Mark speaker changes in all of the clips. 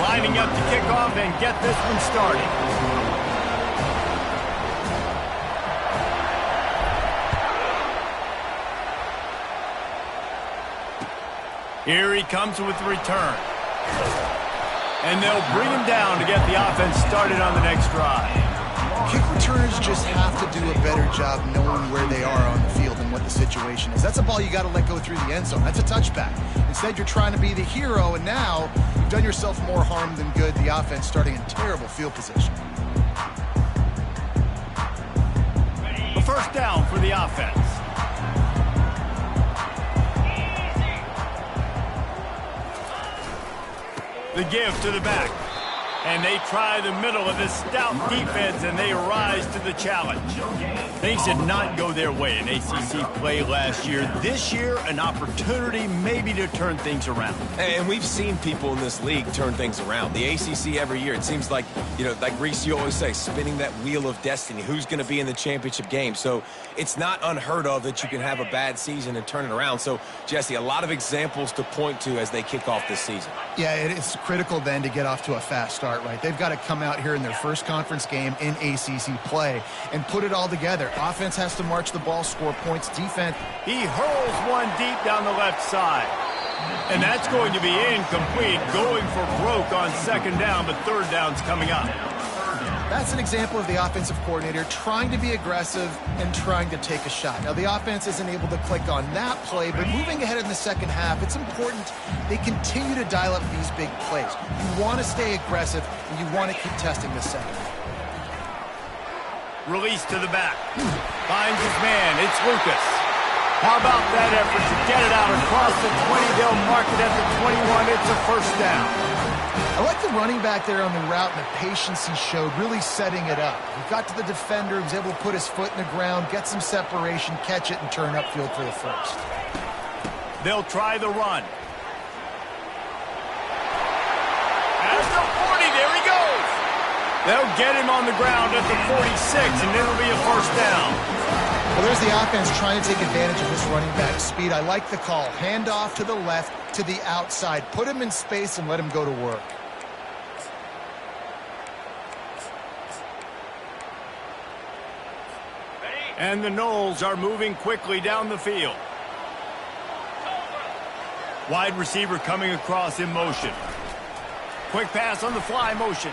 Speaker 1: Lining up to kick off and get this one started. Here he comes with the return. And they'll bring him down to get the offense started on the next drive.
Speaker 2: Kick returners just have to do a better job knowing where they are on the field and what the situation is. That's a ball you got to let go through the end zone. That's a touchback. Instead, you're trying to be the hero, and now you've done yourself more harm than good. The offense starting in terrible field position.
Speaker 1: A first down for the offense. The give to the back. And they try the middle of this stout defense, and they rise to the challenge. Things did not go their way in ACC play last year. This year, an opportunity maybe to turn things around.
Speaker 3: And we've seen people in this league turn things around. The ACC every year, it seems like, like Reese, you always say, spinning that wheel of destiny. Who's going to be in the championship game? So it's not unheard of that you can have a bad season and turn it around. So, Jesse, a lot of examples to point to as they kick off this season.
Speaker 2: Yeah, it's critical then to get off to a fast start, right? They've got to come out here in their first conference game in ACC play and put it all together. Offense has to march the ball, score points. Defense.
Speaker 1: He hurls one deep down the left side. And that's going to be incomplete, going for broke on second down, but third down's coming up.
Speaker 2: That's an example of the offensive coordinator trying to be aggressive and trying to take a shot. Now, the offense isn't able to click on that play, but moving ahead in the second half, it's important they continue to dial up these big plays. You want to stay aggressive, and you want to keep testing the second.
Speaker 1: Release to the back. Finds his man. It's Lucas. How about that effort to get it out across the 20? They'll mark it at the 21. It's a first down.
Speaker 2: I like the running back there on the route and the patience he showed, really setting it up. He got to the defender, was able to put his foot in the ground, get some separation, catch it, and turn upfield for the first.
Speaker 1: They'll try the run. At the 40, there he goes. They'll get him on the ground at the 46, and it'll be a first down.
Speaker 2: Well, there's the offense trying to take advantage of this running back speed. I like the call. Hand off to the left, to the outside. Put him in space and let him go to work.
Speaker 1: And the Noles are moving quickly down the field. Wide receiver coming across in motion. Quick pass on the fly motion.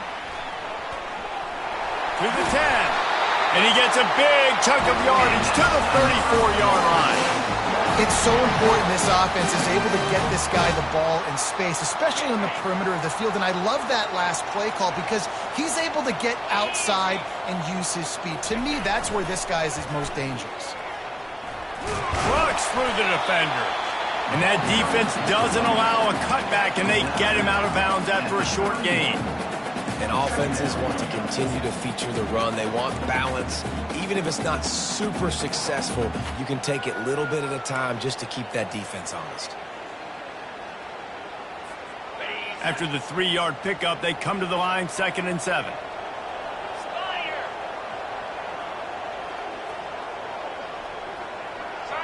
Speaker 1: To the 10. And he gets a big chunk of yardage to the 34-yard line.
Speaker 2: It's so important this offense is able to get this guy the ball in space, especially on the perimeter of the field. And I love that last play call because he's able to get outside and use his speed. To me, that's where this guy is his most dangerous.
Speaker 1: Crooks through the defender. And that defense doesn't allow a cutback, and they get him out of bounds after a short gain.
Speaker 3: And offenses want to continue to feature the run. They want balance. Even if it's not super successful, you can take it little bit at a time just to keep that defense honest.
Speaker 1: After the 3-yard pickup, they come to the line, 2nd and 7.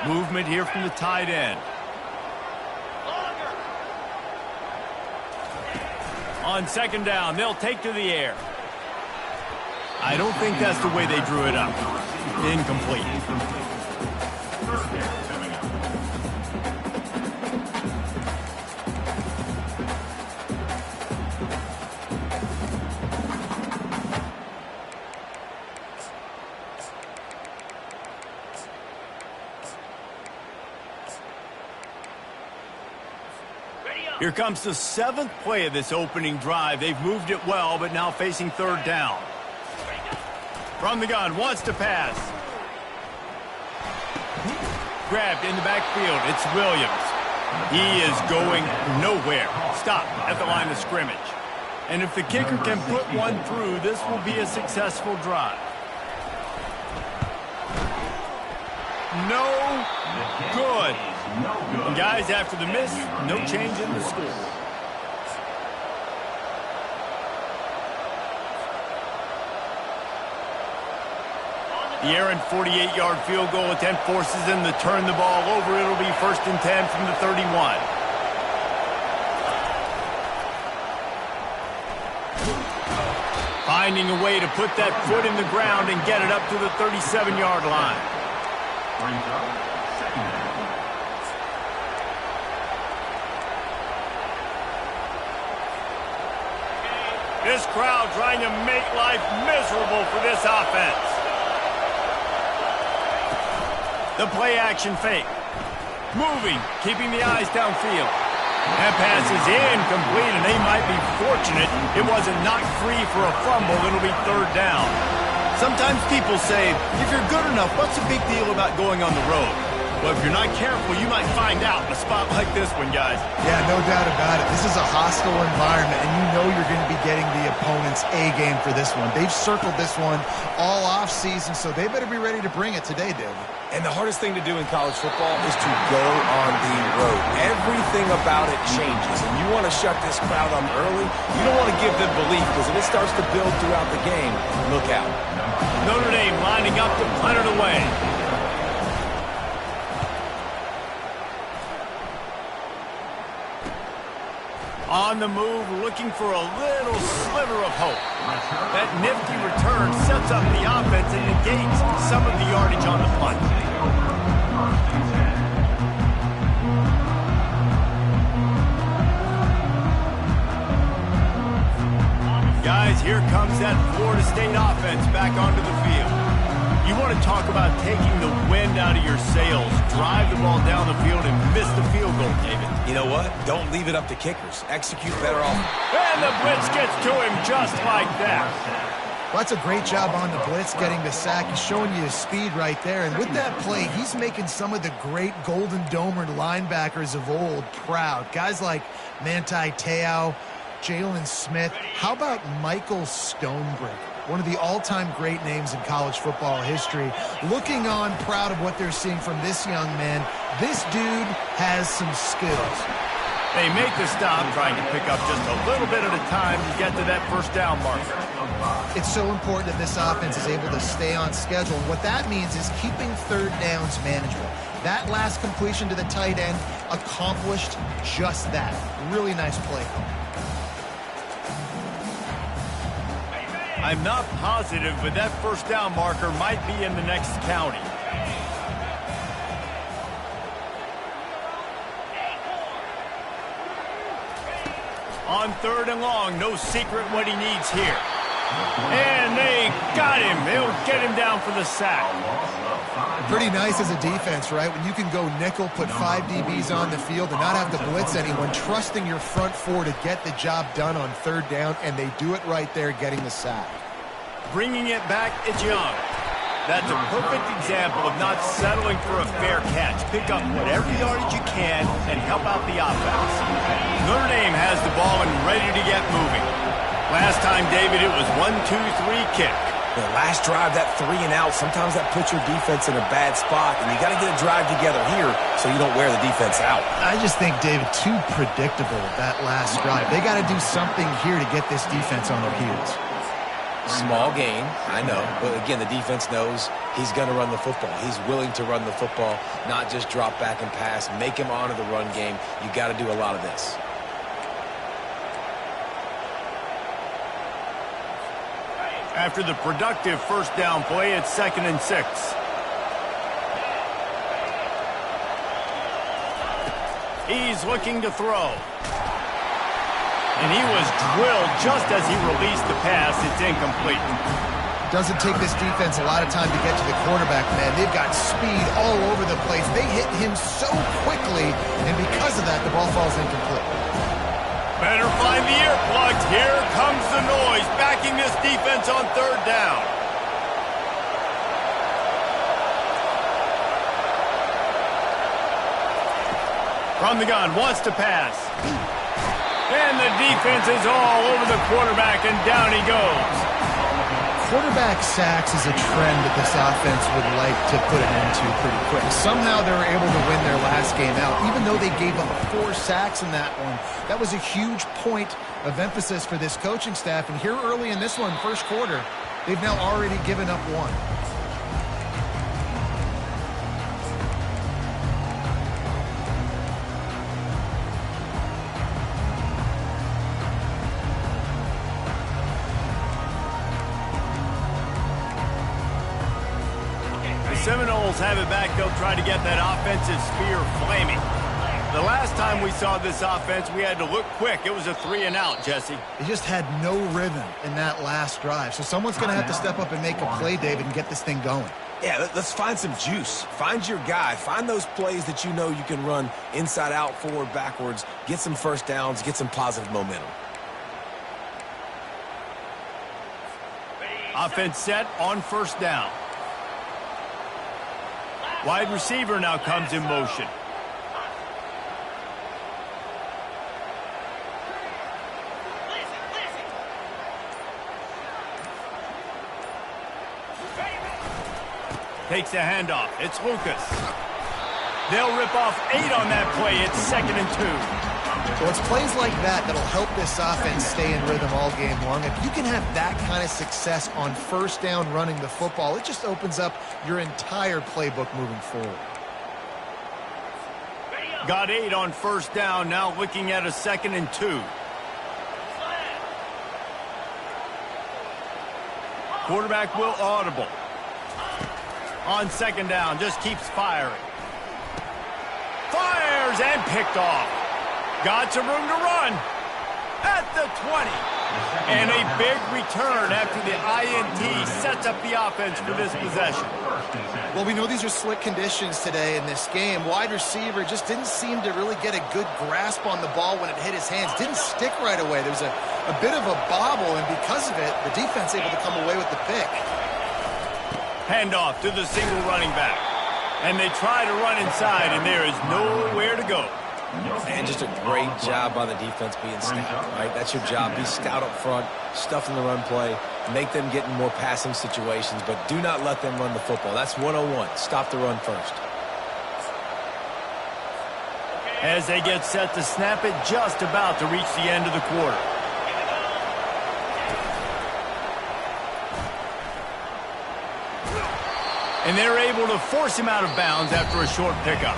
Speaker 1: Movement here from the tight end. On 2nd down, they'll take to the air. I don't think that's the way they drew it up. Incomplete. Here comes the 7th play of this opening drive. They've moved it well, but now facing 3rd down. From the gun, wants to pass. Grabbed in the backfield. It's Williams. He is going nowhere. Stop at the line of scrimmage. And if the kicker can put one through, this will be a successful drive. No good. And guys, after the miss, no change in the score. The errant 48-yard field goal attempt forces them to turn the ball over. It'll be 1st and 10 from the 31. finding a way to put that foot in the ground and get it up to the 37-yard line. This crowd trying to make life miserable for this offense. The play action fake. Moving, keeping the eyes downfield. That pass is incomplete, and they might be fortunate it wasn't knocked free for a fumble. It'll be third down.
Speaker 4: Sometimes people say, if you're good enough, what's the big deal about going on the road? Well, if you're not careful, you might find out in a spot like this one, guys.
Speaker 2: Yeah, no doubt about it. This is a hostile environment, and you know you're going to be getting the opponent's A game for this one. They've circled this one all offseason, so they better be ready to bring it today, David.
Speaker 3: And the hardest thing to do in college football is to go on the road. Everything about it changes, and you want to shut this crowd up early. You don't want to give them belief, because if it starts to build throughout the game, look out.
Speaker 1: Notre Dame lining up to punt it away. On the move, looking for a little sliver of hope. That nifty return sets up the offense and negates some of the yardage on the punt. Guys, here comes that Florida State offense back onto the field. You want to talk about taking the wind out of your sails. Drive the ball down the field and miss the field goal, David.
Speaker 3: You know what? Don't leave it up to kickers. Execute better off.
Speaker 1: And the blitz gets to him just like that.
Speaker 2: Well, that's a great job on the blitz, getting the sack. He's showing you his speed right there. And with that play, he's making some of the great Golden Domer linebackers of old proud. Guys like Manti Te'o, Jalen Smith. How about Michael Stonebrick? One of the all-time great names in college football history. Looking on, proud of what they're seeing from this young man. This dude has some skills.
Speaker 1: They make the stop, trying to pick up just a little bit at a time to get to that first down marker.
Speaker 2: It's so important that this offense is able to stay on schedule. And what that means is keeping third downs manageable. That last completion to the tight end accomplished just that. Really nice play call.
Speaker 1: I'm not positive, but that first down marker might be in the next county. On third and long, no secret what he needs here. And they got him. They'll get him down for the sack.
Speaker 2: Pretty nice as a defense, right? When you can go nickel, put 5 DBs on the field and not have to blitz anyone, trusting your front four to get the job done on third down, and they do it right there, getting the sack.
Speaker 1: Bringing it back, it's Young. That's a perfect example of not settling for a fair catch. Pick up whatever yardage you can and help out the offense. Notre Dame has the ball and ready to get moving. Last time, David, it was 1-2-3 kick.
Speaker 3: The last drive, that 3 and out, sometimes that puts your defense in a bad spot, and you got to get a drive together here so you don't wear the defense out.
Speaker 2: I just think, David, too predictable, that last drive. They got to do something here to get this defense on their heels.
Speaker 3: Small gain, I know, but again, the defense knows he's going to run the football. He's willing to run the football, not just drop back and pass, make him honor the run game. You got to do a lot of this.
Speaker 1: After the productive first down play, it's 2nd and 6. He's looking to throw. And he was drilled just as he released the pass. It's incomplete.
Speaker 2: Doesn't take this defense a lot of time to get to the quarterback, man. They've got speed all over the place. They hit him so quickly, and because of that, the ball falls incomplete.
Speaker 1: Better find the earplugs. Here comes the noise, backing this defense on third down. From the gun, wants to pass. And the defense is all over the quarterback, and down he goes.
Speaker 2: Quarterback sacks is a trend that this offense would like to put an end to pretty quick. Somehow they were able to win their last game out, even though they gave up 4 sacks in that one. That was a huge point of emphasis for this coaching staff. And here early in this one, first quarter, they've now already given up 1.
Speaker 1: Seminoles have it back. They'll try to get that offensive spear flaming. The last time we saw this offense, we had to look quick. It was a 3-and-out, Jesse.
Speaker 2: They just had no rhythm in that last drive. So someone's going to have to step up and make a play, David, and get this thing going.
Speaker 3: Yeah, let's find some juice. Find your guy. Find those plays that you know you can run inside out, forward, backwards. Get some first downs. Get some positive momentum.
Speaker 1: Offense set on first down. Wide receiver now comes in motion. Takes a handoff. It's Lucas. They'll rip off 8 on that play. It's 2nd and 2.
Speaker 2: So it's plays like that that'll help this offense stay in rhythm all game long. If you can have that kind of success on first down running the football, it just opens up your entire playbook moving forward.
Speaker 1: Got 8 on first down. Now looking at a 2nd and 2. Quarterback will audible. On 2nd down, just keeps firing. Fires and picked off. Got some room to run. At the 20. And a big return after the INT sets up the offense for this possession.
Speaker 2: Well, we know these are slick conditions today in this game. Wide receiver just didn't seem to really get a good grasp on the ball when it hit his hands. Didn't stick right away. There was a bit of a bobble, and because of it, the defense able to come away with the pick.
Speaker 1: Handoff to the single running back. And they try to run inside, and there is nowhere to go.
Speaker 3: And just a great job by the defense being stout, right? That's your job. Be stout up front, stuff in the run play, make them get in more passing situations, but do not let them run the football. That's 101. Stop the run first.
Speaker 1: As they get set to snap it, just about to reach the end of the quarter. And they're able to force him out of bounds after a short pickup.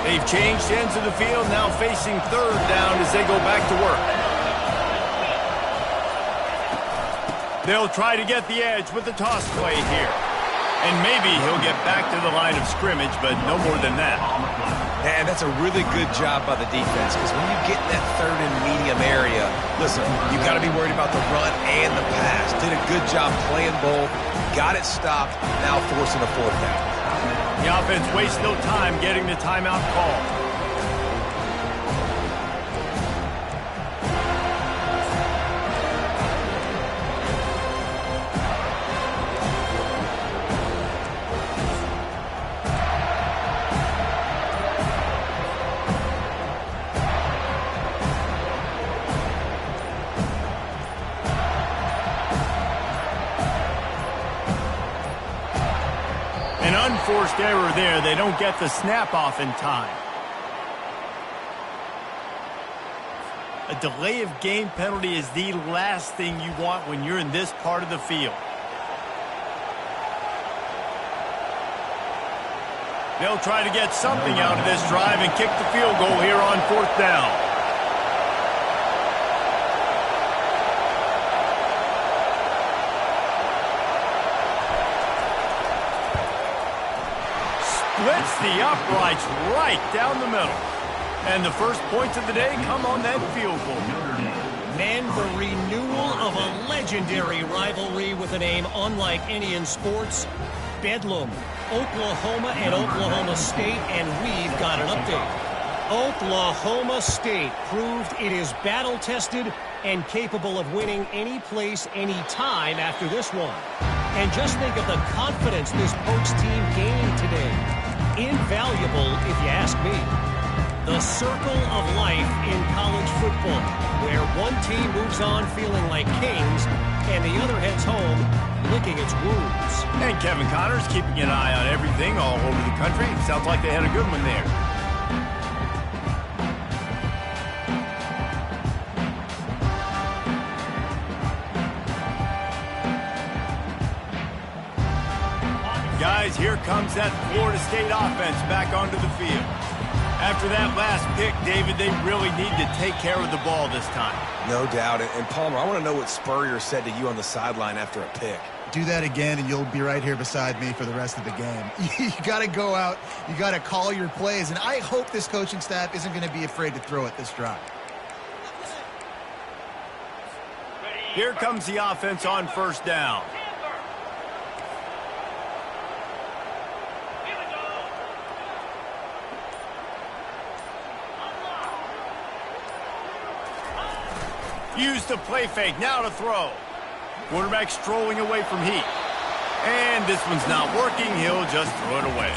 Speaker 1: They've changed ends of the field, now facing 3rd down as they go back to work. They'll try to get the edge with the toss play here. And maybe he'll get back to the line of scrimmage, but no more than that.
Speaker 3: And that's a really good job by the defense, because when you get in that 3rd and medium area, listen, you've got to be worried about the run and the pass. Did a good job playing both, got it stopped, now forcing a 4th down.
Speaker 1: The offense wastes no time getting the timeout call. Unforced error there. They don't get the snap off in time. A delay of game penalty is the last thing you want when you're in this part of the field. They'll try to get something out of this drive and kick the field goal here on 4th down. Splits the uprights right down the middle. And the first points of the day come on that field goal.
Speaker 5: And the renewal of a legendary rivalry with a name unlike any in sports. Bedlam, Oklahoma and Oklahoma State, and we've got an update. Oklahoma State proved it is battle-tested and capable of winning any place, any time after this one. And just think of the confidence this Pokes team gained today. Invaluable, if you ask me. The circle of life in college football, where one team moves on feeling like kings, and the other heads home licking its wounds.
Speaker 1: And Kevin Connors keeping an eye on everything all over the country. Sounds like they had a good one there. Guys, here comes that Florida State offense back onto the field. After that last pick, David, they really need to take care of the ball this time.
Speaker 3: No doubt. And Palmer, I want to know what Spurrier said to you on the sideline after a pick.
Speaker 2: Do that again, and you'll be right here beside me for the rest of the game. You got to go out. You got to call your plays, and I hope this coaching staff isn't going to be afraid to throw it this drive.
Speaker 1: Here comes the offense on first down. Use the play fake, now to throw. Quarterback strolling away from heat. And this one's not working, he'll just throw it away.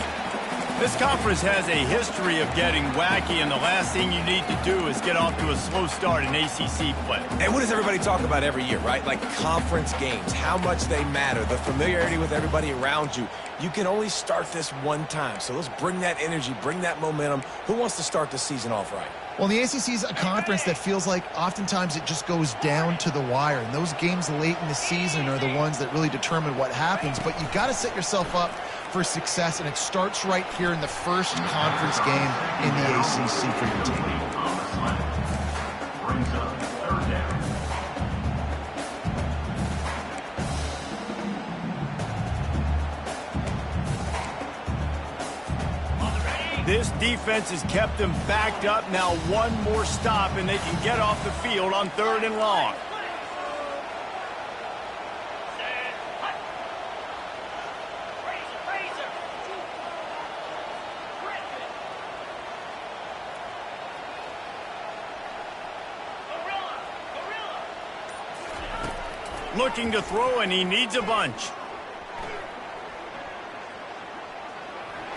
Speaker 1: This conference has a history of getting wacky, and the last thing you need to do is get off to a slow start in ACC play.
Speaker 3: And what does everybody talk about every year, right? Like conference games, how much they matter, the familiarity with everybody around you. You can only start this one time, so let's bring that energy, bring that momentum. Who wants to start the season off right?
Speaker 2: Well, the ACC is a conference that feels like oftentimes it just goes down to the wire. And those games late in the season are the ones that really determine what happens. But you've got to set yourself up for success, and it starts right here in the first conference game in the ACC for your team.
Speaker 1: This defense has kept them backed up. Now one more stop, and they can get off the field on 3rd and long. Looking to throw, and he needs a bunch.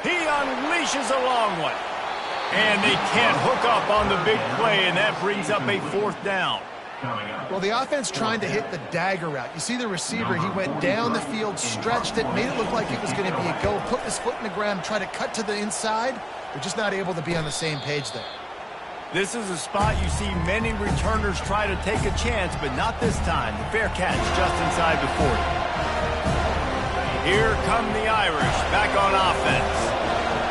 Speaker 1: He unleashes a long one. And they can't hook up on the big play, and that brings up a 4th down.
Speaker 2: Well, the offense trying to hit the dagger route. You see the receiver, he went down the field, stretched it, made it look like it was going to be a go, put his foot in the ground, tried to cut to the inside. They're just not able to be on the same page there.
Speaker 1: This is a spot you see many returners try to take a chance, but not this time. The fair catch just inside the 40. Here come the Irish back on offense.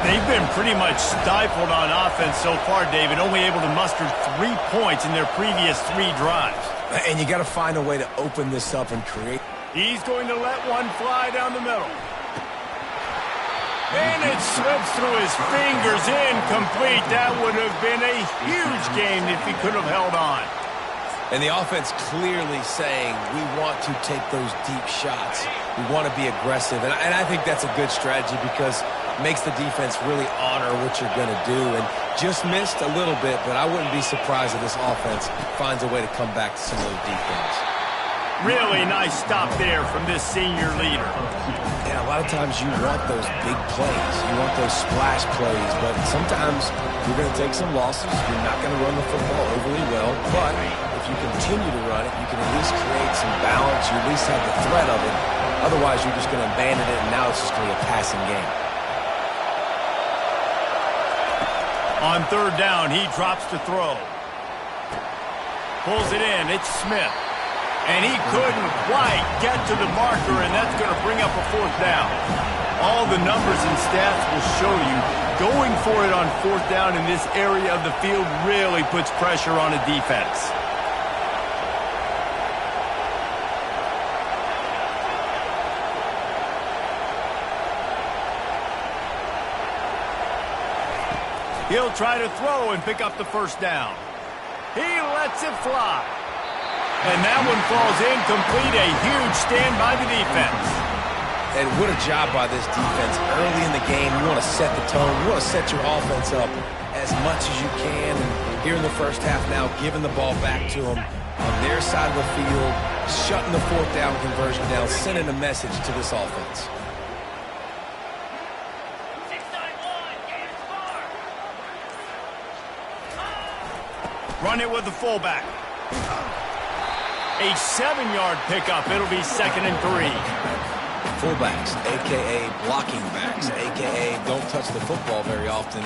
Speaker 1: They've been pretty much stifled on offense so far, David, only able to muster 3 points in their previous 3 drives.
Speaker 3: And you got to find a way to open this up and create.
Speaker 1: He's going to let one fly down the middle. And it slips through his fingers, incomplete. That would have been a huge game if he could have held on.
Speaker 3: And the offense clearly saying, we want to take those deep shots. We want to be aggressive. And I think that's a good strategy because it makes the defense really honor what you're going to do. And just missed a little bit, but I wouldn't be surprised if this offense finds a way to come back to some of those deep things.
Speaker 1: Really nice stop there from this senior leader.
Speaker 3: Yeah, a lot of times you want those big plays. You want those splash plays, but sometimes you're going to take some losses. You're not going to run the football overly well, but if you continue to run it, you can at least create some balance. You at least have the threat of it. Otherwise, you're just going to abandon it, and now it's just going to be a passing game.
Speaker 1: On 3rd down, he drops to throw. Pulls it in. It's Smith. And he couldn't quite get to the marker, and that's going to bring up a 4th down. All the numbers and stats will show you going for it on 4th down in this area of the field really puts pressure on a defense. He'll try to throw and pick up the 1st down. He lets it fly. And that one falls incomplete. A huge stand by the defense.
Speaker 3: And what a job by this defense. Early in the game, you want to set the tone. You want to set your offense up as much as you can. And here in the first half now, giving the ball back to them on their side of the field, shutting the 4th down conversion down, sending a message to this offense.
Speaker 1: Run it with the fullback. A 7-yard pickup. It'll be 2nd and 3.
Speaker 3: Fullbacks, a.k.a. blocking backs, a.k.a. don't touch the football very often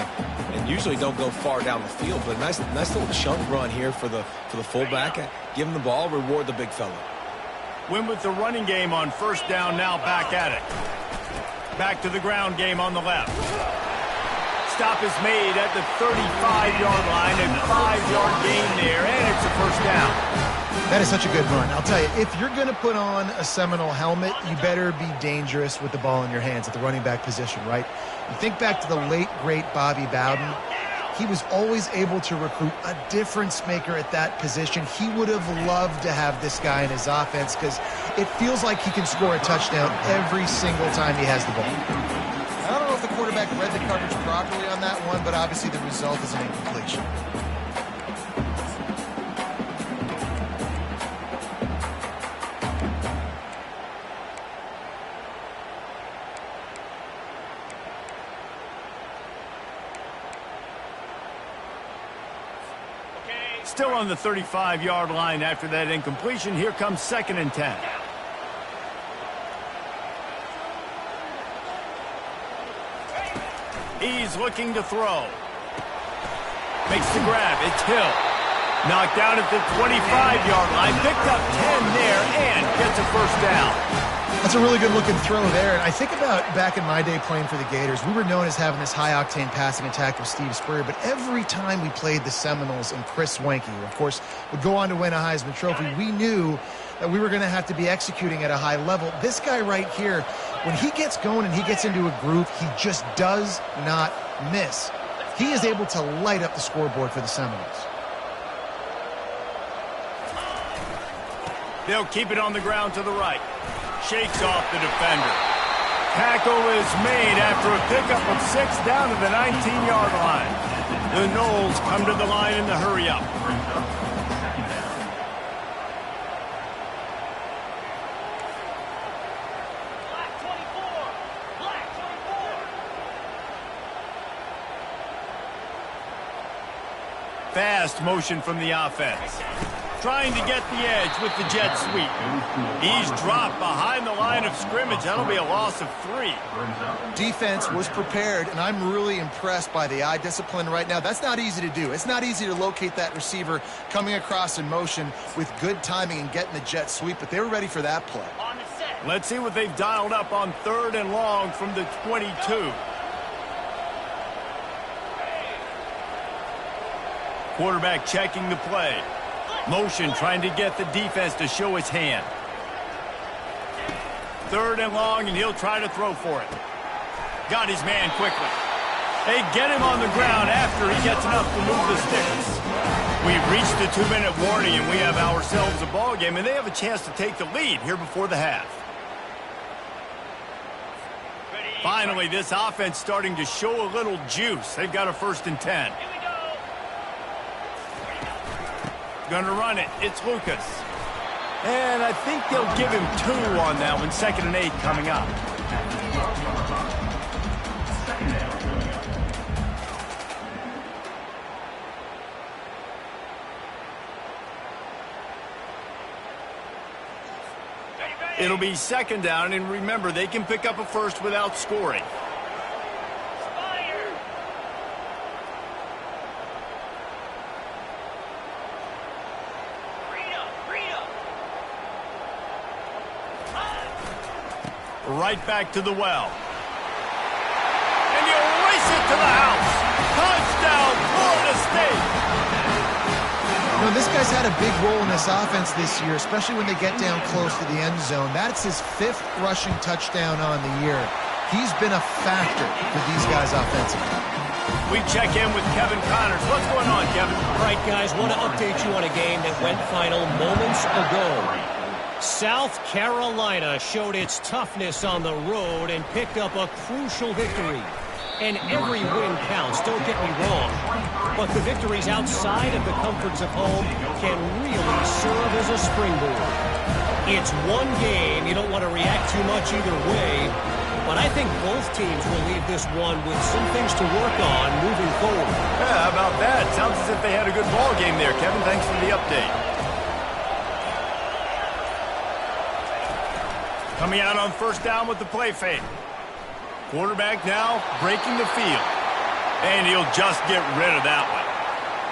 Speaker 3: and usually don't go far down the field. But a nice little chunk run here for the fullback. Give him the ball, reward the big fella.
Speaker 1: Win with the running game on 1st down, now back at it. Back to the ground game on the left. Stop is made at the 35-yard line, and 5-yard gain there, and it's a first down.
Speaker 2: That is such a good run. I'll tell you, if you're going to put on a Seminole helmet, you better be dangerous with the ball in your hands at the running back position, right? You think back to the late, great Bobby Bowden. He was always able to recruit a difference maker at that position. He would have loved to have this guy in his offense because it feels like he can score a touchdown every single time he has the ball. I don't know if the quarterback read the coverage properly on that one, but obviously the result is an incompletion.
Speaker 1: Still on the 35-yard line after that incompletion. Here comes 2nd and 10. He's looking to throw. Makes the grab. It's Hill. Knocked down at the 25-yard line. Picked up 10 there and gets a first down.
Speaker 2: That's a really good-looking throw there. And I think about back in my day playing for the Gators, we were known as having this high-octane passing attack with Steve Spurrier, but every time we played the Seminoles and Chris Swanky, who, of course, would go on to win a Heisman Trophy, we knew that we were going to have to be executing at a high level. This guy right here, when he gets going and he gets into a groove, he just does not miss. He is able to light up the scoreboard for the Seminoles.
Speaker 1: They'll keep it on the ground to the right. Shakes off the defender. Tackle is made after a pickup of 6 down to the 19-yard line. The Noles come to the line in the hurry-up. Fast motion from the offense. Trying to get the edge with the jet sweep. He's dropped behind the line of scrimmage. That'll be a loss of 3.
Speaker 2: Defense was prepared, and I'm really impressed by the eye discipline right now. That's not easy to do. It's not easy to locate that receiver coming across in motion with good timing and getting the jet sweep, but they were ready for that play.
Speaker 1: Let's see what they've dialed up on 3rd and long from the 22. Quarterback checking the play. Motion trying to get the defense to show his hand. 3rd and long, and he'll try to throw for it. Got his man quickly. They get him on the ground after he gets enough to move the sticks. We've reached the 2-minute warning, and we have ourselves a ball game, and they have a chance to take the lead here before the half. Finally, this offense starting to show a little juice. They've got a 1st and 10. Going to run it. It's Lucas. And I think they'll give him 2 on that one. 2nd and 8 coming up. It'll be 2nd down, and remember, they can pick up a first without scoring. Right back to the well. And you race it to the house. Touchdown, Florida State.
Speaker 2: You know, this guy's had a big role in this offense this year, especially when they get down close to the end zone. That's his 5th rushing touchdown on the year. He's been a factor for these guys offensively.
Speaker 1: We check in with Kevin Connors. What's going on, Kevin?
Speaker 5: All right, guys, want to update you on a game that went final moments ago. South Carolina showed its toughness on the road and picked up a crucial victory. And every win counts, don't get me wrong. But the victories outside of the comforts of home can really serve as a springboard. It's one game, you don't want to react too much either way. But I think both teams will leave this one with some things to work on moving forward.
Speaker 1: Yeah, how about that? Sounds as if they had a good ball game there, Kevin. Thanks for the update. Coming out on 1st down with the play fake. Quarterback now breaking the field. And he'll just get rid of that one.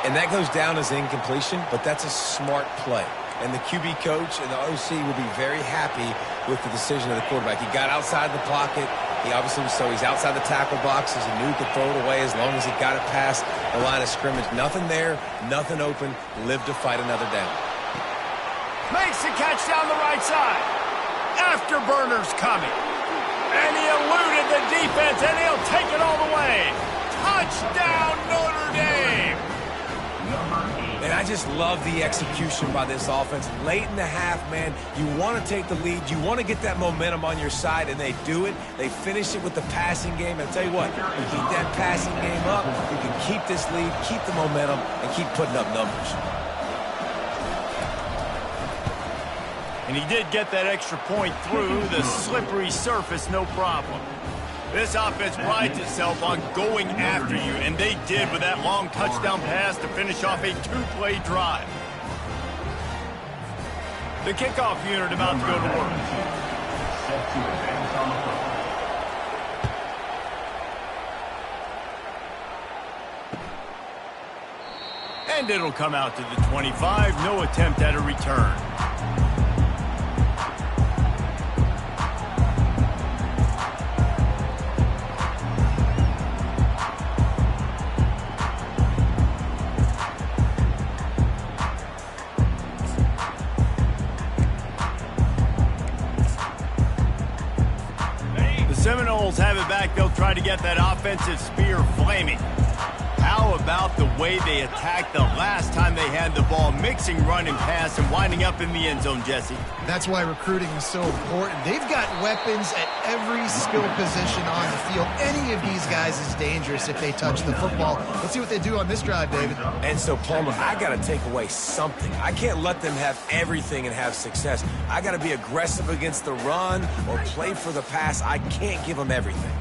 Speaker 3: And that goes down as incompletion, but that's a smart play. And the QB coach and the OC will be very happy with the decision of the quarterback. He got outside the pocket, He obviously was, so he's outside the tackle box. He knew he could throw it away as long as he got it past the line of scrimmage. Nothing there, nothing open. Lived to fight another down.
Speaker 1: Makes the catch down the right side. Afterburner's coming. And he eluded the defense, and he'll take it all the way. Touchdown, Notre Dame!
Speaker 3: And I just love the execution by this offense. Late in the half, man, you want to take the lead. You want to get that momentum on your side, and they do it. They finish it with the passing game. And I'll tell you what, you keep that passing game up, you can keep this lead, keep the momentum, and keep putting up numbers.
Speaker 1: And he did get that extra point through the slippery surface, no problem. This offense prides itself on going after you, and they did with that long touchdown pass to finish off a two-play drive. The kickoff unit about to go to work. And it'll come out to the 25, no attempt at a return. Seminoles have it back. They'll try to get that offensive spear flaming. How about the way they attacked the last time they had the ball, mixing run and pass and winding up in the end zone, Jesse?
Speaker 2: That's why recruiting is so important. They've got weapons at every skill position on the field. Any of these guys is dangerous if they touch the football. Let's see what they do on this drive, David.
Speaker 3: And so, Palmer, I got to take away something. I can't let them have everything and have success. I got to be aggressive against the run or play for the pass. I can't give them everything.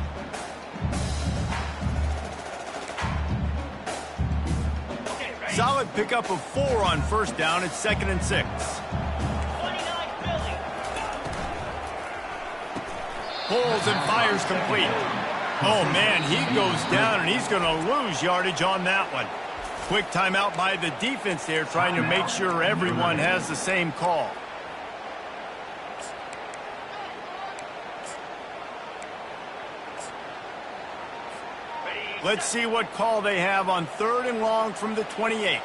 Speaker 1: Solid pickup of 4 on first down. It's 2nd and 6. Pulls and fires complete. Oh, man, he goes down, and he's going to lose yardage on that one. Quick timeout by the defense there, trying to make sure everyone has the same call. Let's see what call they have on 3rd and long from the 28.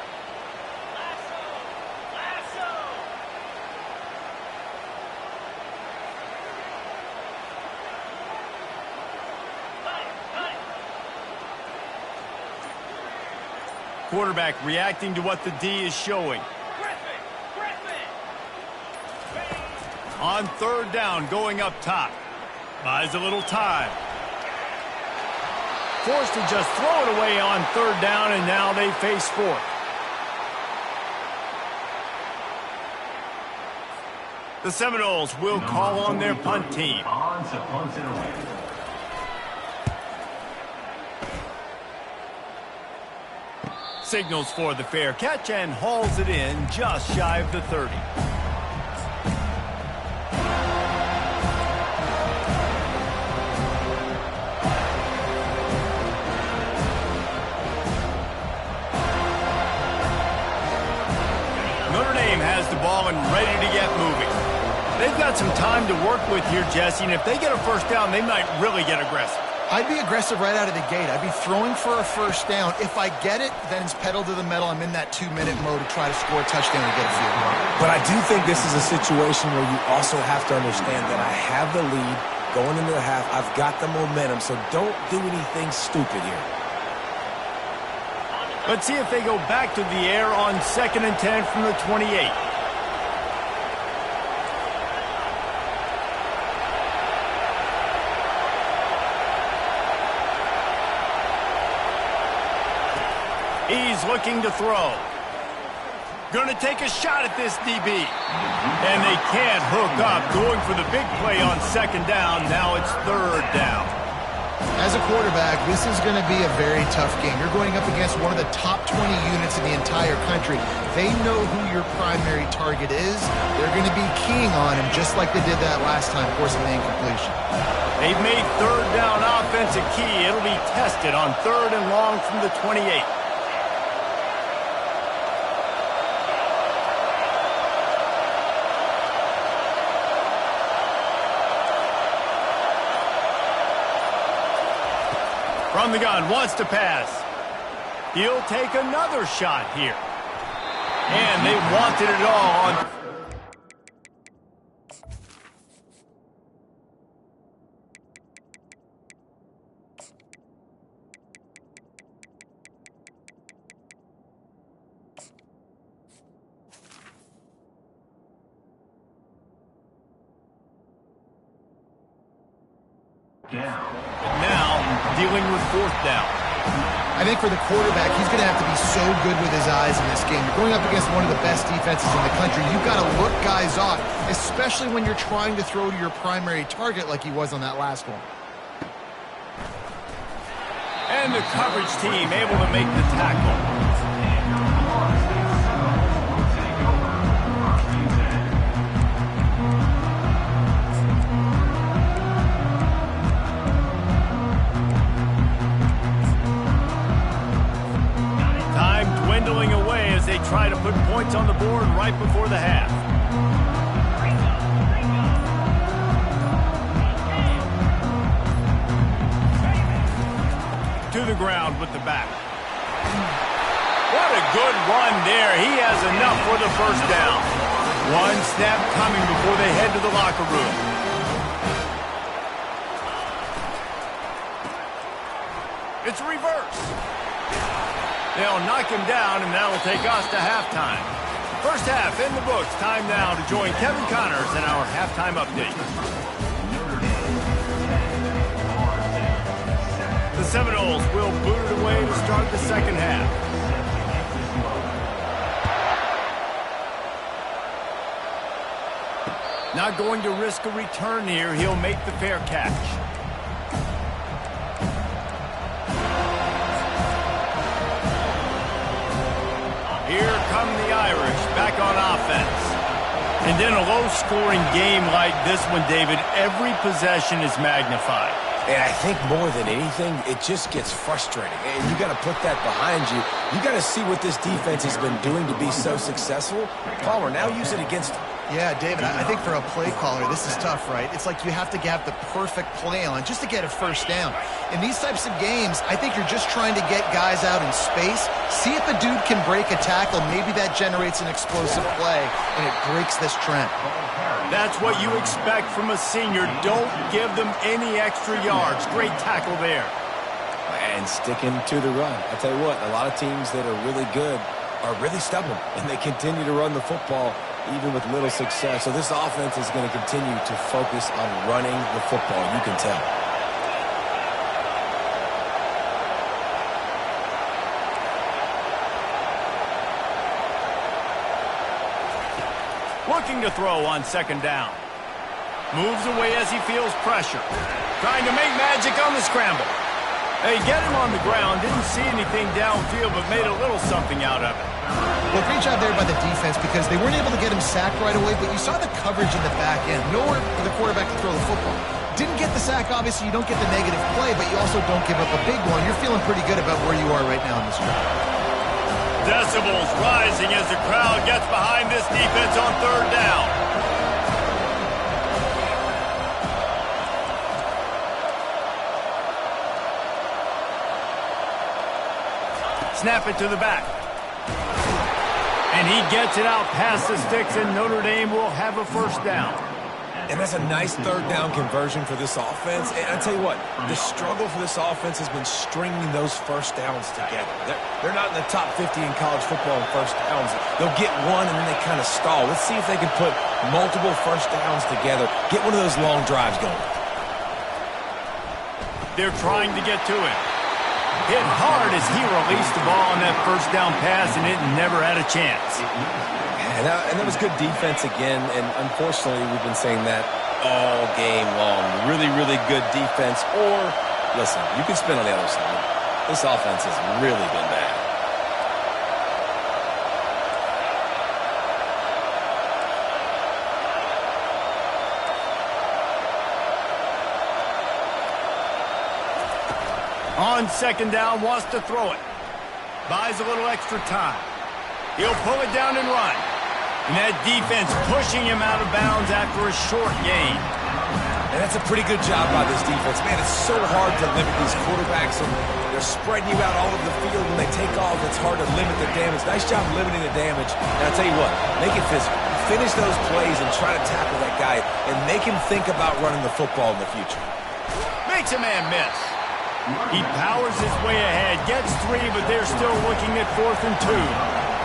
Speaker 1: Quarterback reacting to what the D is showing. On 3rd down, going up top. Buys a little time. Forced to just throw it away on 3rd down, and now they face 4th. The Seminoles will call on their punt team. Signals for the fair catch and hauls it in just shy of the 30. Notre Dame has the ball and ready to get moving. They've got some time to work with here, Jesse, and if they get a first down, they might really get aggressive.
Speaker 2: I'd be aggressive right out of the gate. I'd be throwing for a first down. If I get it, then it's pedal to the metal. I'm in that 2-minute mode to try to score a touchdown and get a field goal.
Speaker 3: But I do think this is a situation where you also have to understand that I have the lead going into the half. I've got the momentum, so don't do anything stupid here.
Speaker 1: Let's see if they go back to the air on 2nd and 10 from the 28. He's looking to throw. Going to take a shot at this DB. And they can't hook up. Going for the big play on 2nd down. Now it's 3rd down.
Speaker 2: As a quarterback, this is going to be a very tough game. You're going up against one of the top 20 units in the entire country. They know who your primary target is. They're going to be keying on him just like they did that last time, forcing the incompletion.
Speaker 1: They've made 3rd down offense a key. It'll be tested on 3rd and long from the 28. From the gun, wants to pass. He'll take another shot here. And they wanted it all on... Now, dealing with fourth down.
Speaker 2: I think for the quarterback, he's going to have to be so good with his eyes in this game. You're going up against one of the best defenses in the country. You've got to look guys off, especially when you're trying to throw to your primary target like he was on that last one.
Speaker 1: And the coverage team able to make the tackle. Dwindling away as they try to put points on the board right before the half. To the ground with the back. What a good run there. He has enough for the first down. One snap coming before they head to the locker room. It's a reverse. They'll knock him down, and that'll take us to halftime. First half in the books. Time now to join Kevin Connors in our halftime update. The Seminoles will boot it away to start the second half. Not going to risk a return here. He'll make the fair catch. Here come the Irish back on offense. And in a low-scoring game like this one, David, every possession is magnified.
Speaker 3: And I think more than anything, it just gets frustrating. And you got to put that behind you. You got to see what this defense has been doing to be so successful. Palmer, now use it against them.
Speaker 2: Yeah, David, I think for a play caller, this is tough, right? It's like you have to have the perfect play on just to get a first down. In these types of games, I think you're just trying to get guys out in space, see if a dude can break a tackle. Maybe that generates an explosive play, and it breaks this trend.
Speaker 1: That's what you expect from a senior. Don't give them any extra yards. Great tackle there.
Speaker 3: And sticking to the run. I tell you what, a lot of teams that are really good are really stubborn, and they continue to run the football even with little success. So this offense is going to continue to focus on running the football. You can tell.
Speaker 1: Looking to throw on second down. Moves away as he feels pressure. Trying to make magic on the scramble. They get him on the ground. Didn't see anything downfield, but made a little something out of it.
Speaker 2: Well, great job there by the defense because they weren't able to get him sacked right away, but you saw the coverage in the back end. Nowhere for the quarterback to throw the football. Didn't get the sack, obviously. You don't get the negative play, but you also don't give up a big one. You're feeling pretty good about where you are right now in this drive.
Speaker 1: Decibels rising as the crowd gets behind this defense on third down. Snap it to the back. And he gets it out past the sticks, and Notre Dame will have a first down.
Speaker 3: And that's a nice third down conversion for this offense. And I tell you what, the struggle for this offense has been stringing those first downs together. They're not in the top 50 in college football in first downs. They'll get one, and then they kind of stall. Let's see if they can put multiple first downs together, get one of those long drives going.
Speaker 1: They're trying to get to it. Hit hard as he released the ball on that first down pass, and it never had a chance.
Speaker 3: And that was good defense again, and unfortunately we've been saying that all game long. Really, really good defense. Or, listen, you can spin on the other side. This offense has really been bad.
Speaker 1: On second down, wants to throw it. Buys a little extra time. He'll pull it down and run. And that defense pushing him out of bounds after a short gain.
Speaker 3: And that's a pretty good job by this defense. Man, it's so hard to limit these quarterbacks, and they're spreading you out all over the field. When they take off, it's hard to limit the damage. Nice job limiting the damage. Now, I'll tell you what, make it physical. Finish those plays and try to tackle that guy and make him think about running the football in the future.
Speaker 1: Makes a man miss. He powers his way ahead, gets 3, but they're still looking at 4th and 2.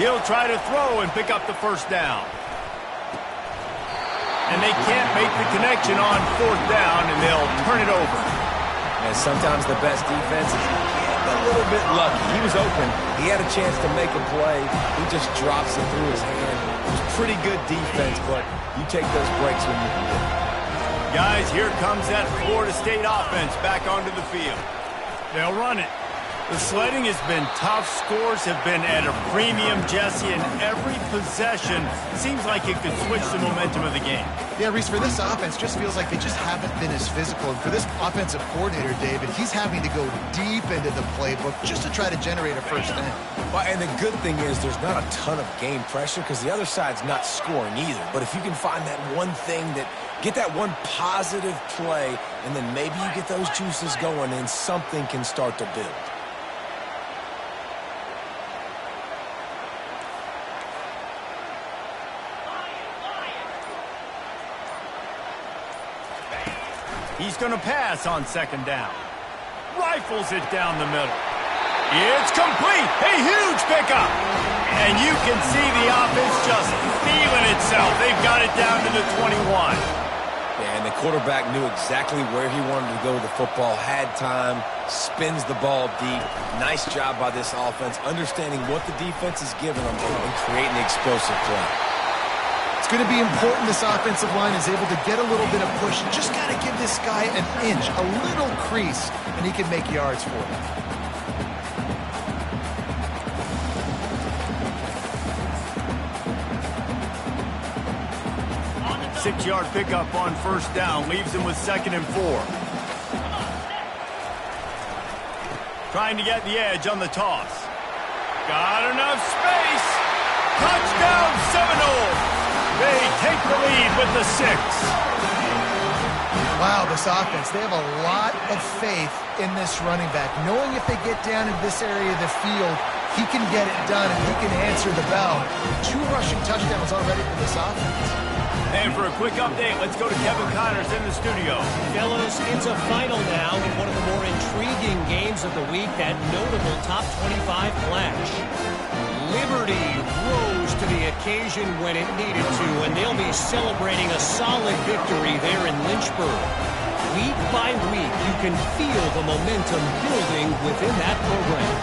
Speaker 1: He'll try to throw and pick up the first down. And they can't make the connection on 4th down, and they'll turn it over.
Speaker 3: And sometimes the best defense is a little bit lucky. He was open. He had a chance to make a play. He just drops it through his hand. It was pretty good defense, but you take those breaks when you can get it.
Speaker 1: Guys, here comes that Florida State offense back onto the field. They'll run it. The sledding has been tough. Scores have been at a premium, Jesse, and every possession seems like it could switch the momentum of the game.
Speaker 2: Yeah, Reese, for this offense, just feels like they just haven't been as physical. And for this offensive coordinator, David, he's having to go deep into the playbook just to try to generate a first down.
Speaker 3: Well, and the good thing is there's not a ton of game pressure because the other side's not scoring either. But if you can find that one thing that get that one positive play, and then maybe you get those juices going, and something can start to build.
Speaker 1: He's going to pass on 2nd down. Rifles it down the middle. It's complete. A huge pickup. And you can see the offense just feeling itself. They've got it down to the 21.
Speaker 3: Yeah, and the quarterback knew exactly where he wanted to go with the football, had time, spins the ball deep. Nice job by this offense, understanding what the defense is giving them and creating the explosive play.
Speaker 2: It's going to be important this offensive line is able to get a little bit of push. Just got to give this guy an inch, a little crease, and he can make yards for it.
Speaker 1: Six-yard pickup on 1st down. Leaves him with 2nd and 4. Trying to get the edge on the toss. Got enough space. Touchdown Seminoles. They take the lead with the 6.
Speaker 2: Wow, this offense, they have a lot of faith in this running back. Knowing if they get down in this area of the field, he can get it done and he can answer the bell. 2 rushing touchdowns already for this offense.
Speaker 1: And for a quick update, let's go to Kevin Connors in the studio.
Speaker 5: Fellows, it's a final now in one of the more intriguing games of the week, that notable top 25 clash. Liberty rose to the occasion when it needed to, and they'll be celebrating a solid victory there in Lynchburg. Week by week, you can feel the momentum building within that program.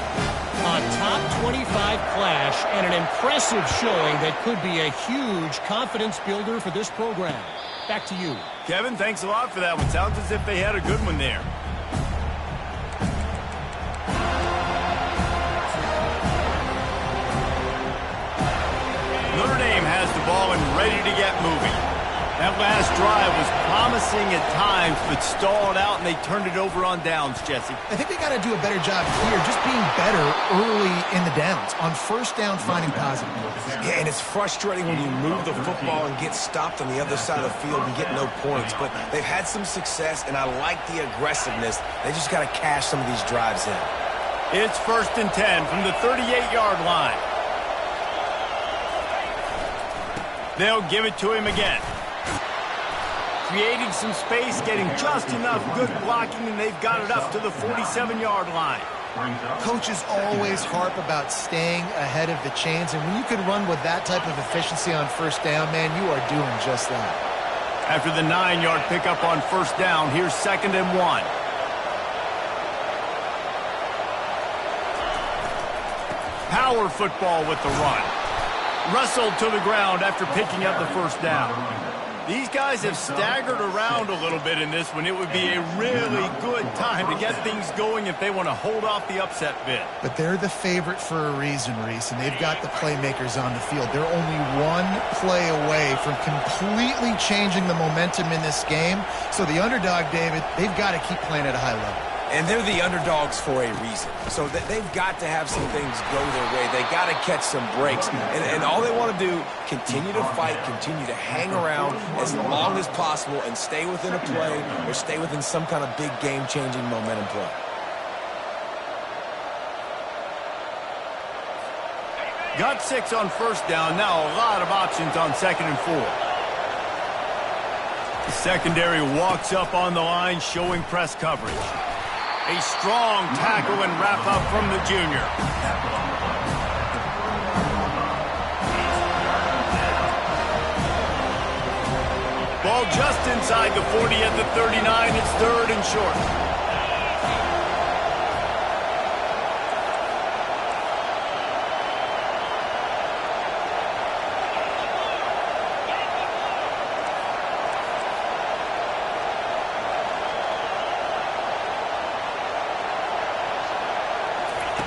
Speaker 5: A top 25 clash and an impressive showing that could be a huge confidence builder for this program. Back to you.
Speaker 1: Kevin, thanks a lot for that one. Sounds as if they had a good one there. Notre Dame has the ball and ready to get moving. That last drive was promising at times, but stalled out, and they turned it over on downs, Jesse.
Speaker 2: I think they got to do a better job here, just being better early in the downs. On 1st down, finding positive.
Speaker 3: Yeah, and it's frustrating when you move the football and get stopped on the other side of the field and get no points. But they've had some success, and I like the aggressiveness. They just got to cash some of these drives in.
Speaker 1: It's 1st and 10 from the 38-yard line. They'll give it to him again. Creating some space, getting just enough good blocking, and they've got it up to the 47-yard line.
Speaker 2: Coaches always harp about staying ahead of the chains, and when you can run with that type of efficiency on 1st down, man, you are doing just that.
Speaker 1: After the 9-yard pickup on 1st down, here's 2nd and 1. Power football with the run. Wrestled to the ground after picking up the 1st down. These guys have staggered around a little bit in this one. It would be a really good time to get things going if they want to hold off the upset bid.
Speaker 2: But they're the favorite for a reason, Reese, and they've got the playmakers on the field. They're only one play away from completely changing the momentum in this game. So the underdog, David, they've got to keep playing at a high level.
Speaker 3: And they're the underdogs for a reason. So they've got to have some things go their way. They got to catch some breaks. And all they want to do, continue to fight, continue to hang around as long as possible and stay within a play or stay within some kind of big game-changing momentum play.
Speaker 1: Got 6 on first down. Now a lot of options on 2nd and 4. The secondary walks up on the line, showing press coverage. A strong tackle and wrap-up from the junior. Ball just inside the 40 at the 39. It's 3rd and short.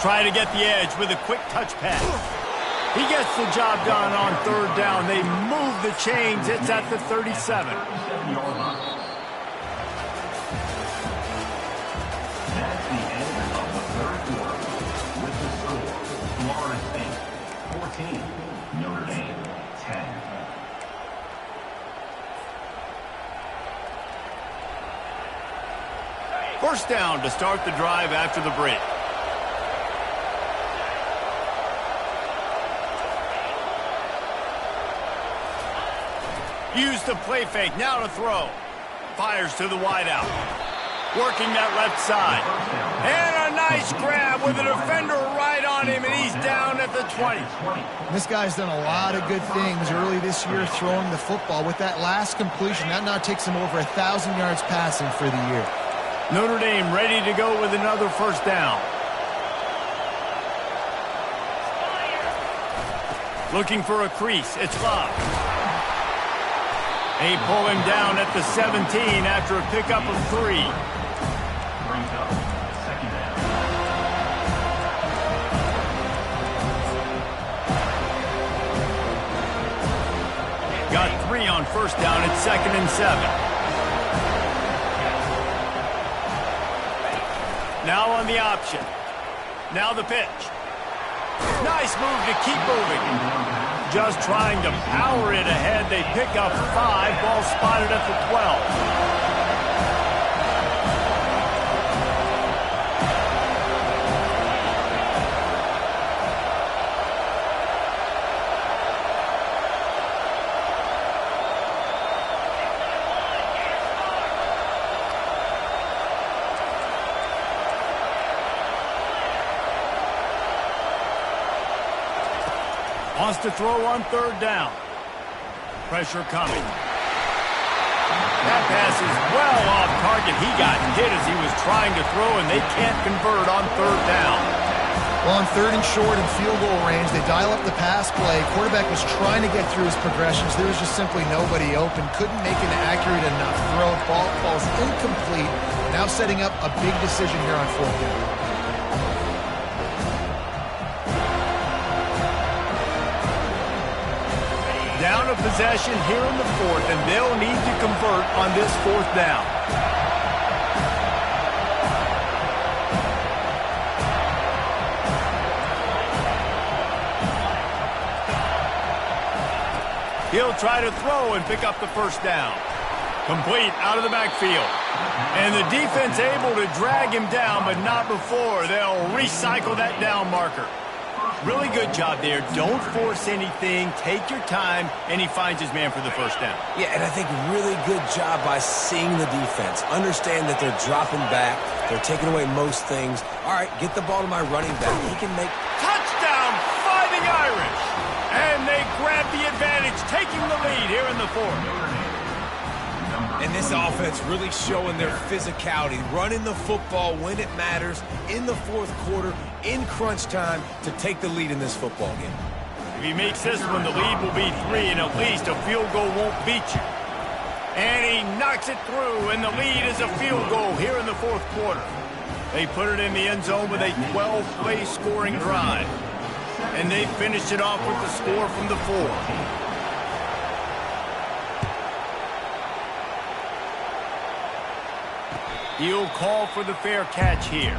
Speaker 1: Try to get the edge with a quick touch pass. He gets the job done on 3rd down. They move the chains. It's at the 37.
Speaker 6: That's the end of the 3rd quarter. With the score, Florida State 14, Notre Dame 10.
Speaker 1: First down to start the drive after the break. Use the play fake, now to throw. Fires to the wideout. Working that left side. And a nice grab with a defender right on him, and he's down at the 20.
Speaker 2: This guy's done a lot of good things early this year throwing the football. With that last completion, that now takes him over 1,000 yards passing for the year.
Speaker 1: Notre Dame ready to go with another first down. Looking for a crease, it's Love. They pull him down at the 17 after a pickup of 3.
Speaker 6: Brings up 2nd down.
Speaker 1: Got 3 on first down. It's 2nd and 7. Now on the option. Now the pitch. Nice move to keep moving. Just trying to power it ahead. They pick up 5. Ball spotted at the 12. Wants to throw on 3rd down. Pressure coming. That pass is well off target. He got hit as he was trying to throw, and they can't convert on 3rd down.
Speaker 2: Well, on 3rd and short and field goal range, they dial up the pass play. Quarterback was trying to get through his progressions. There was just simply nobody open. Couldn't make an accurate enough throw. Ball falls incomplete. Now setting up a big decision here on 4th down.
Speaker 1: Down a possession here in the 4th, and they'll need to convert on this 4th down. He'll try to throw and pick up the first down. Complete out of the backfield. And the defense able to drag him down, but not before. They'll recycle that down marker. Really good job there. Don't force anything. Take your time, and he finds his man for the first down.
Speaker 3: Yeah, and I think really good job by seeing the defense. Understand that they're dropping back. They're taking away most things. All right, get the ball to my running back. He can make...
Speaker 1: Touchdown, Fighting Irish! And they grab the advantage, taking the lead here in the 4th.
Speaker 3: And this offense really showing their physicality, running the football when it matters, in the 4th quarter, in crunch time, to take the lead in this football game.
Speaker 1: If he makes this one, the lead will be 3, and at least a field goal won't beat you. And he knocks it through, and the lead is a field goal here in the 4th quarter. They put it in the end zone with a 12-play scoring drive. And they finished it off with the score from the 4. He'll call for the fair catch here.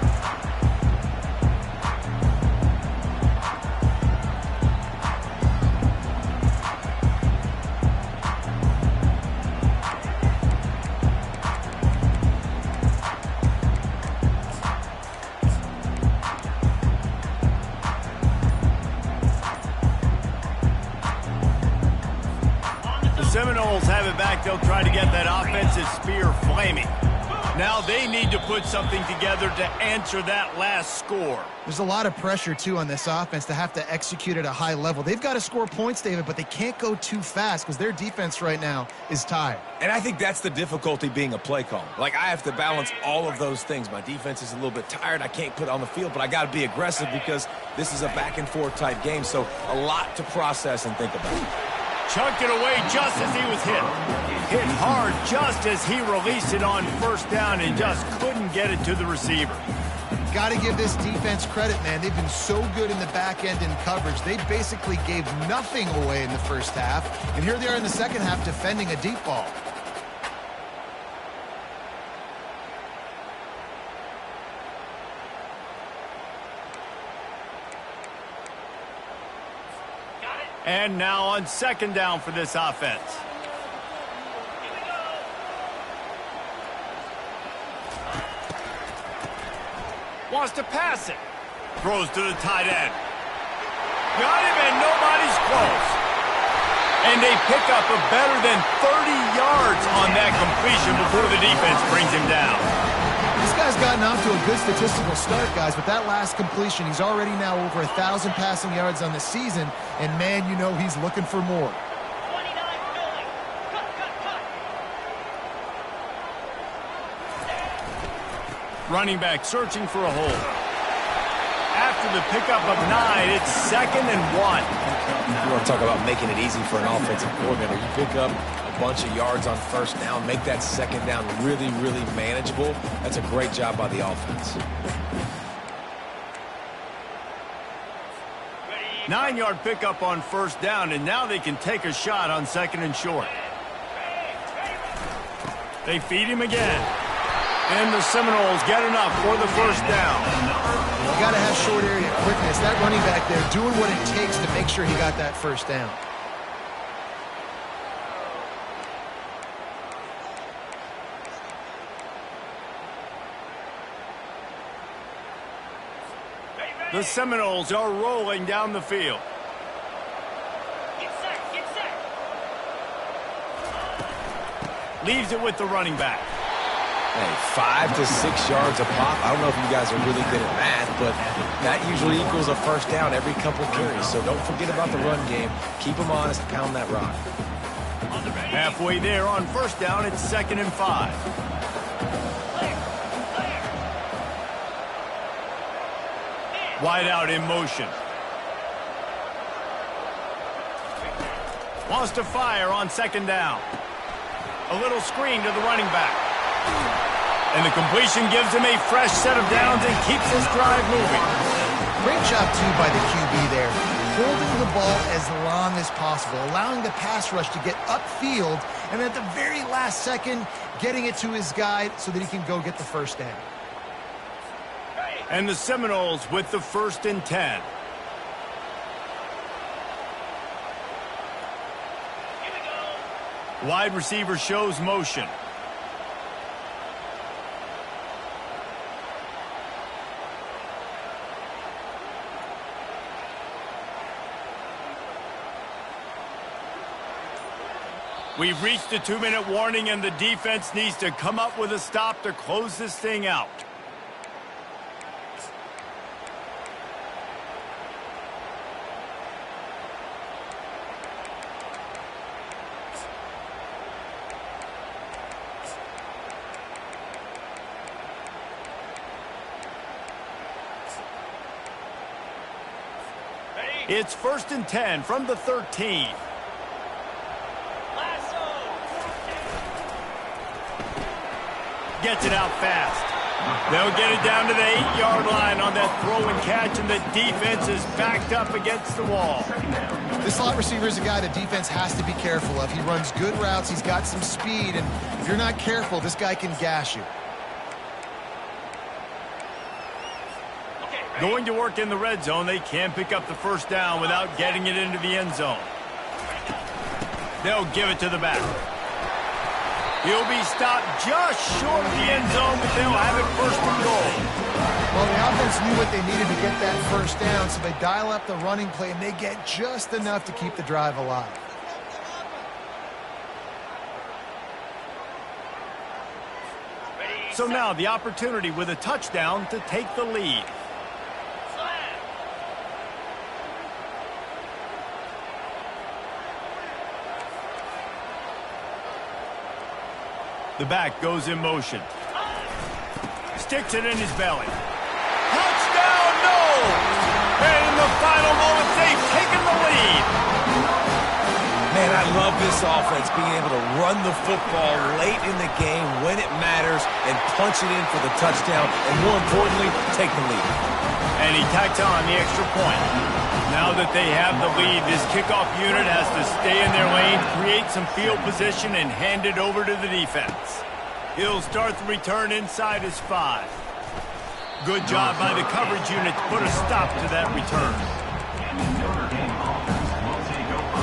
Speaker 1: Seminoles have it back. They'll try to get that offensive spear flaming. Now they need to put something together to answer that last score.
Speaker 2: There's a lot of pressure, too, on this offense to have to execute at a high level. They've got to score points, David, but they can't go too fast because their defense right now is tired.
Speaker 3: And I think that's the difficulty being a play call. Like, I have to balance all of those things. My defense is a little bit tired. I can't put it on the field, but I got to be aggressive because this is a back-and-forth type game. So a lot to process and think about.
Speaker 1: Chucked it away just as he was hit. Hit hard just as he released it on first down and just couldn't get it to the receiver.
Speaker 2: Got to give this defense credit, man. They've been so good in the back end in coverage. They basically gave nothing away in the first half. And here they are in the second half defending a deep ball.
Speaker 1: And now on second down for this offense. Wants to pass it. Throws to the tight end. Got him and nobody's close. And they pick up a better than 30 yards on that completion before the defense brings him down.
Speaker 2: This guy's gotten off to a good statistical start, guys, but that last completion, he's already now over 1,000 passing yards on the season, and man, you know he's looking for more.
Speaker 1: Running back searching for a hole. After the pickup of 9, it's 2nd and 1.
Speaker 3: You want to talk about making it easy for an offensive coordinator. You pick up a bunch of yards on first down, make that second down really, really manageable. That's a great job by the offense.
Speaker 1: 9-yard pickup on first down, and now they can take a shot on 2nd and short. They feed him again. And the Seminoles get enough for the first down.
Speaker 2: You got to have short area quickness. That running back there doing what it takes to make sure he got that first down.
Speaker 1: The Seminoles are rolling down the field. Leaves it with the running back.
Speaker 3: Hey, 5 to 6 yards a pop. I don't know if you guys are really good at math, but that usually equals a first down every couple carries. So don't forget about the run game. Keep them honest, pound that rock.
Speaker 1: Halfway there on first down, it's 2nd and 5. Wide out in motion. Wants to fire on 2nd down. A little screen to the running back. And the completion gives him a fresh set of downs and keeps his drive moving.
Speaker 2: Great job, too, by the QB there. Holding the ball as long as possible, allowing the pass rush to get upfield, and at the very last second, getting it to his guy so that he can go get the first down.
Speaker 1: And the Seminoles with the 1st and 10. Wide receiver shows motion. We've reached the 2-minute warning, and the defense needs to come up with a stop to close this thing out. It's 1st and 10 from the 13. Gets it out fast. They'll get it down to the 8-yard line on that throw and catch, and the defense is backed up against the wall.
Speaker 2: This slot receiver is a guy the defense has to be careful of. He runs good routes. He's got some speed, and if you're not careful, this guy can gash you.
Speaker 1: Going to work in the red zone, they can pick up the first down without getting it into the end zone. They'll give it to the back. He'll be stopped just short of the end zone, but they'll have it first and goal.
Speaker 2: Well, the offense knew what they needed to get that first down, so they dial up the running play, and they get just enough to keep the drive alive.
Speaker 1: So now the opportunity with a touchdown to take the lead. The back goes in motion. Sticks it in his belly. Touchdown, no! And in the final moments, they've taken the lead.
Speaker 3: Man, I love this offense, being able to run the football late in the game when it matters and punch it in for the touchdown, and more importantly, take the lead.
Speaker 1: And he tacks on the extra point. Now that they have the lead, this kickoff unit has to stay in their lane, create some field position, and hand it over to the defense. He'll start the return inside his 5. Good job by the coverage unit to put a stop to that return.
Speaker 6: Notre Dame offense will take over.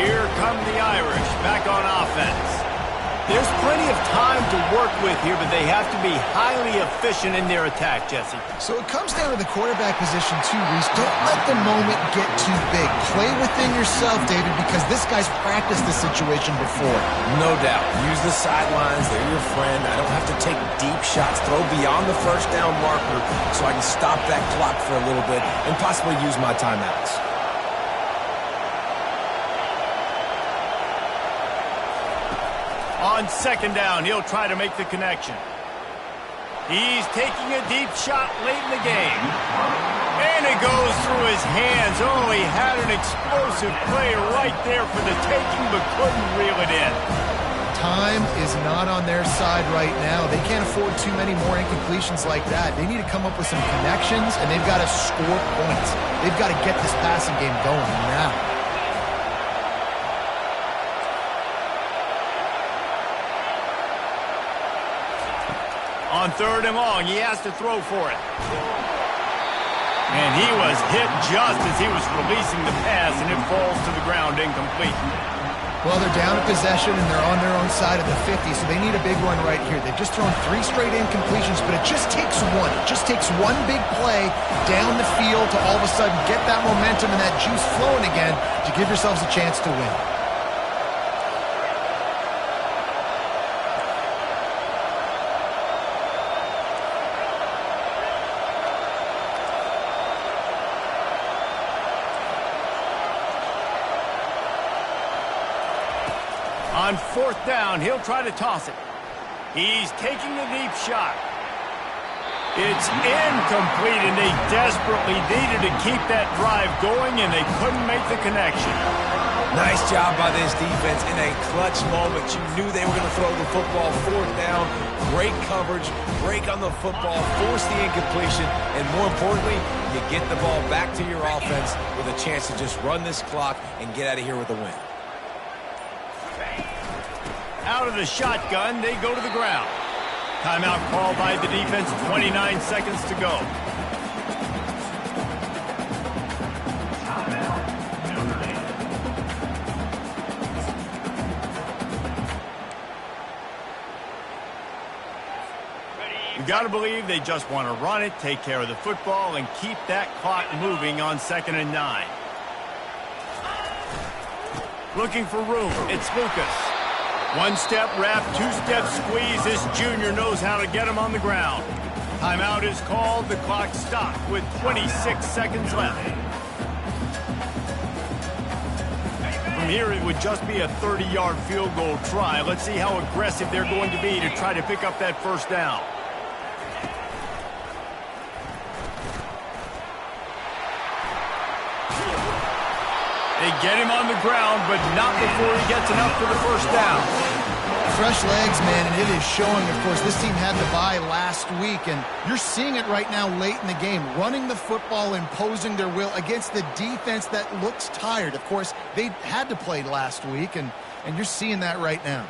Speaker 1: Here come the Irish back on offense. There's plenty of time to work with here, but they have to be highly efficient in their attack, Jesse.
Speaker 2: So it comes down to the quarterback position too, Reese. Don't let the moment get too big. Play within yourself, David, because this guy's practiced this situation before.
Speaker 3: No doubt. Use the sidelines. They're your friend. I don't have to take deep shots, throw beyond the first down marker so I can stop that clock for a little bit and possibly use my timeouts.
Speaker 1: On second down, he'll try to make the connection. He's taking a deep shot late in the game. And it goes through his hands. Oh, he had an explosive play right there for the taking, but couldn't reel it in.
Speaker 2: Time is not on their side right now. They can't afford too many more incompletions like that. They need to come up with some connections, and they've got to score points. They've got to get this passing game going now.
Speaker 1: On third and long, he has to throw for it. And he was hit just as he was releasing the pass, and it falls to the ground incomplete.
Speaker 2: Well, they're down a possession, and they're on their own side of the 50, so they need a big one right here. They've just thrown 3 straight incompletions, but it just takes one. It just takes one big play down the field to all of a sudden get that momentum and that juice flowing again to give yourselves a chance to win.
Speaker 1: On fourth down, he'll try to toss it. He's taking a deep shot. It's incomplete, and they desperately needed to keep that drive going, and they couldn't make the connection.
Speaker 3: Nice job by this defense in a clutch moment. You knew they were going to throw the football. Fourth down, great coverage, break on the football, force the incompletion, and more importantly, you get the ball back to your offense with a chance to just run this clock and get out of here with a win.
Speaker 1: Out of the shotgun, they go to the ground. Timeout called by the defense, 29 seconds to go.
Speaker 6: Timeout, Notre Dame.
Speaker 1: You got to believe they just want to run it, take care of the football, and keep that clock moving on 2nd and 9. Looking for room, it's Lucas. One-step wrap, two-step squeeze. This junior knows how to get him on the ground. Timeout is called. The clock stopped with 26 seconds left. From here, it would just be a 30-yard field goal try. Let's see how aggressive they're going to be to try to pick up that first down. They get him on the ground, but not before he gets enough for the first down.
Speaker 2: Fresh legs, man, and it is showing. Of course, this team had the bye last week, and you're seeing it right now late in the game. Running the football, imposing their will against the defense that looks tired. Of course, they had to play last week, and you're seeing that right now.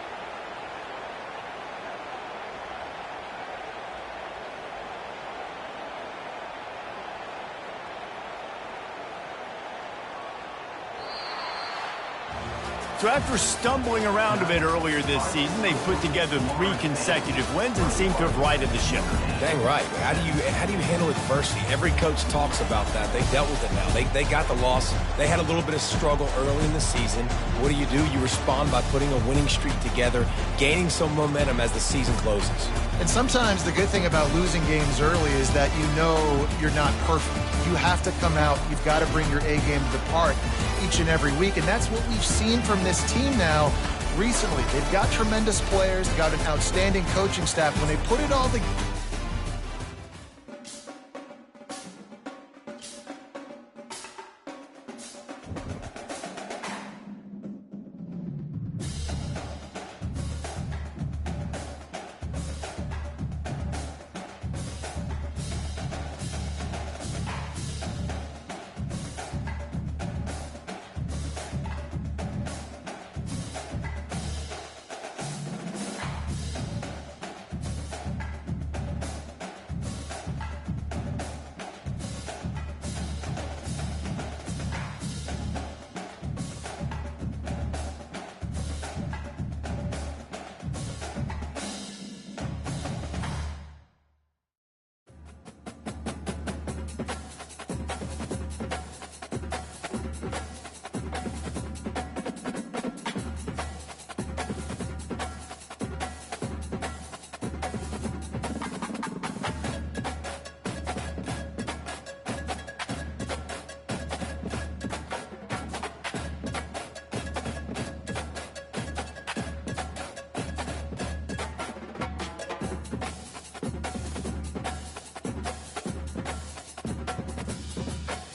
Speaker 1: So after stumbling around a bit earlier this season, they put together 3 consecutive wins and seem to have righted the ship.
Speaker 3: Dang right. How do you handle adversity? Every coach talks about that. They dealt with it now. They got the loss. They had a little bit of struggle early in the season. What do? You respond by putting a winning streak together, gaining some momentum as the season closes.
Speaker 2: And sometimes the good thing about losing games early is that you know you're not perfect. You have to come out. You've got to bring your A game to the park each and every week. And that's what we've seen from this team now recently. They've got tremendous players. They've got an outstanding coaching staff. When they put it all together,